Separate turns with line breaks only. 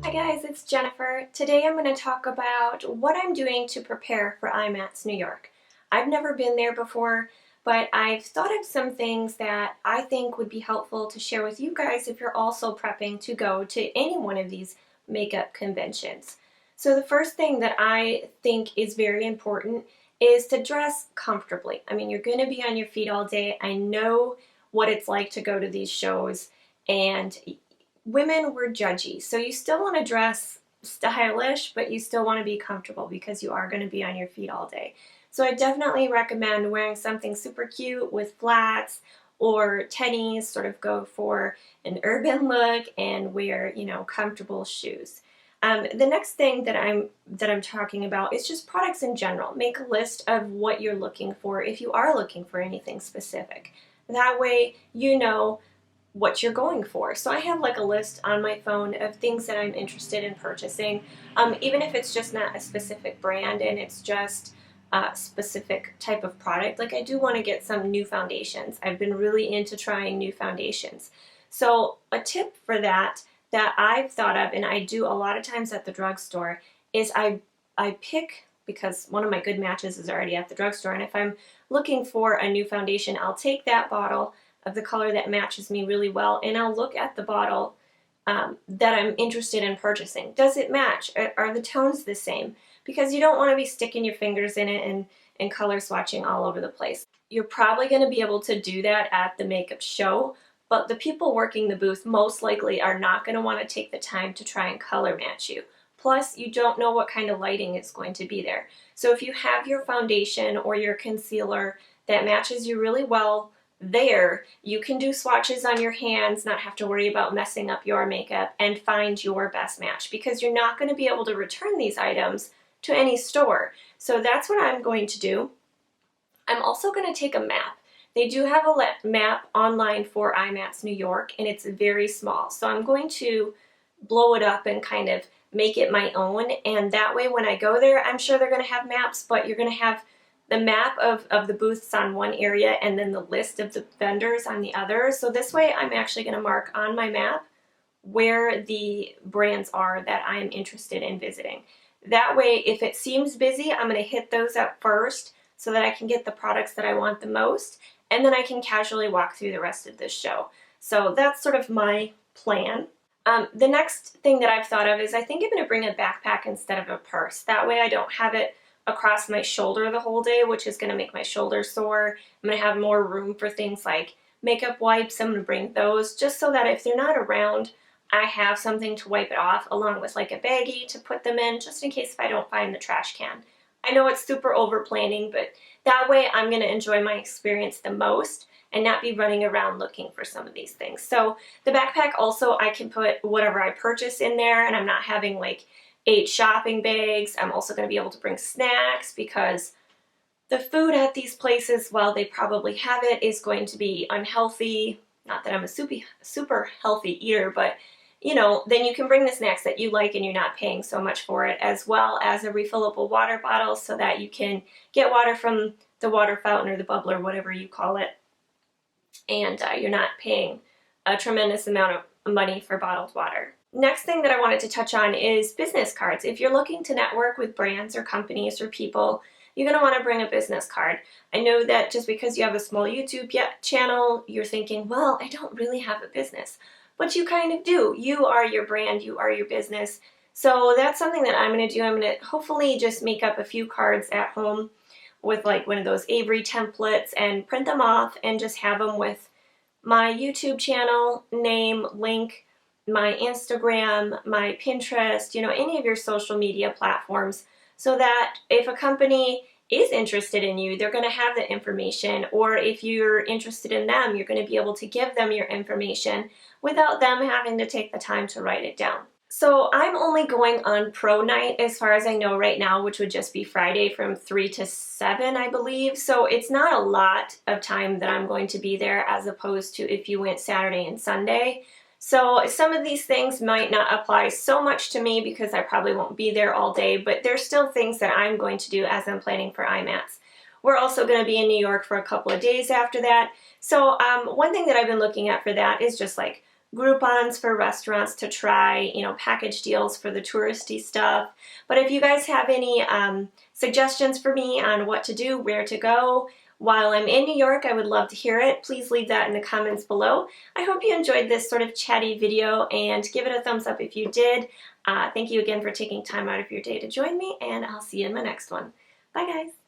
Hi guys, it's Jennifer. Today I'm going to talk about what I'm doing to prepare for IMATS New York. I've never been there before, but I've thought of some things that I think would be helpful to share with you guys if you're also prepping to go to any one of these makeup conventions. So the first thing that I think is very important is to dress comfortably. I mean, you're going to be on your feet all day. I know what it's like to go to these shows, and women were judgy, so you still want to dress stylish, but you still want to be comfortable because you are going to be on your feet all day. So I definitely recommend wearing something super cute with flats or tennies, sort of go for an urban look and wear, comfortable shoes. The next thing that I'm talking about is just products in general. Make a list of what you're looking for if you are looking for anything specific. That way you know what you're going for. So I have like a list on my phone of things that I'm interested in purchasing, even if it's just not a specific brand and it's just a specific type of product. Like I do want to get some new foundations. I've been really into trying new foundations. So a tip for that I've thought of, and I do a lot of times at the drugstore, is I pick, because one of my good matches is already at the drugstore, and if I'm looking for a new foundation, I'll take that bottle of the color that matches me really well, and I'll look at the bottle that I'm interested in purchasing. Does it match? Are the tones the same? Because you don't want to be sticking your fingers in it and color swatching all over the place. You're probably going to be able to do that at the makeup show, but the people working the booth most likely are not going to want to take the time to try and color match you. Plus, you don't know what kind of lighting is going to be there. So if you have your foundation or your concealer that matches you really well there, you can do swatches on your hands, not have to worry about messing up your makeup, and find your best match, because you're not going to be able to return these items to any store. So that's what I'm going to do. I'm also going to take a map. They do have a map online for IMATS New York, and it's very small. So I'm going to blow it up and kind of make it my own, and that way when I go there, I'm sure they're going to have maps, but you're going to have the map of the booths on one area and then the list of the vendors on the other. So this way I'm actually going to mark on my map where the brands are that I'm interested in visiting. That way, if it seems busy, I'm going to hit those up first so that I can get the products that I want the most, and then I can casually walk through the rest of this show. So that's sort of my plan. The next thing that I've thought of is I think I'm going to bring a backpack instead of a purse. That way I don't have it across my shoulder the whole day, which is going to make my shoulder sore. I'm going to have more room for things like makeup wipes. I'm going to bring those just so that if they're not around, I have something to wipe it off, along with like a baggie to put them in, just in case if I don't find the trash can. I know it's super over planning, but that way I'm going to enjoy my experience the most and not be running around looking for some of these things. So the backpack also, I can put whatever I purchase in there, and I'm not having like 8 shopping bags. I'm also going to be able to bring snacks, because the food at these places, while they probably have it, is going to be unhealthy. Not that I'm a super healthy eater, but then you can bring the snacks that you like and you're not paying so much for it, as well as a refillable water bottle so that you can get water from the water fountain or the bubbler, whatever you call it, and you're not paying a tremendous amount of money for bottled water. Next thing that I wanted to touch on is business cards. If you're looking to network with brands or companies or people, you're going to want to bring a business card. I know that just because you have a small YouTube channel, you're thinking, well, I don't really have a business. But you kind of do. You are your brand, you are your business. So that's something that I'm going to do. I'm going to hopefully just make up a few cards at home with like one of those Avery templates and print them off and just have them with my YouTube channel name, link, my Instagram, my Pinterest, any of your social media platforms, so that if a company is interested in you, they're going to have the information, or if you're interested in them, you're going to be able to give them your information without them having to take the time to write it down. So I'm only going on pro night as far as I know right now, which would just be Friday from 3 to 7, I believe. So it's not a lot of time that I'm going to be there, as opposed to if you went Saturday and Sunday. So some of these things might not apply so much to me because I probably won't be there all day, but there's still things that I'm going to do as I'm planning for IMATS. We're also going to be in New York for a couple of days after that. So one thing that I've been looking at for that is just like Groupons for restaurants to try, you know, package deals for the touristy stuff. But if you guys have any suggestions for me on what to do, where to go while I'm in New York, I would love to hear it. Please leave that in the comments below. I hope you enjoyed this sort of chatty video, and give it a thumbs up if you did. Thank you again for taking time out of your day to join me, and I'll see you in my next one. Bye guys.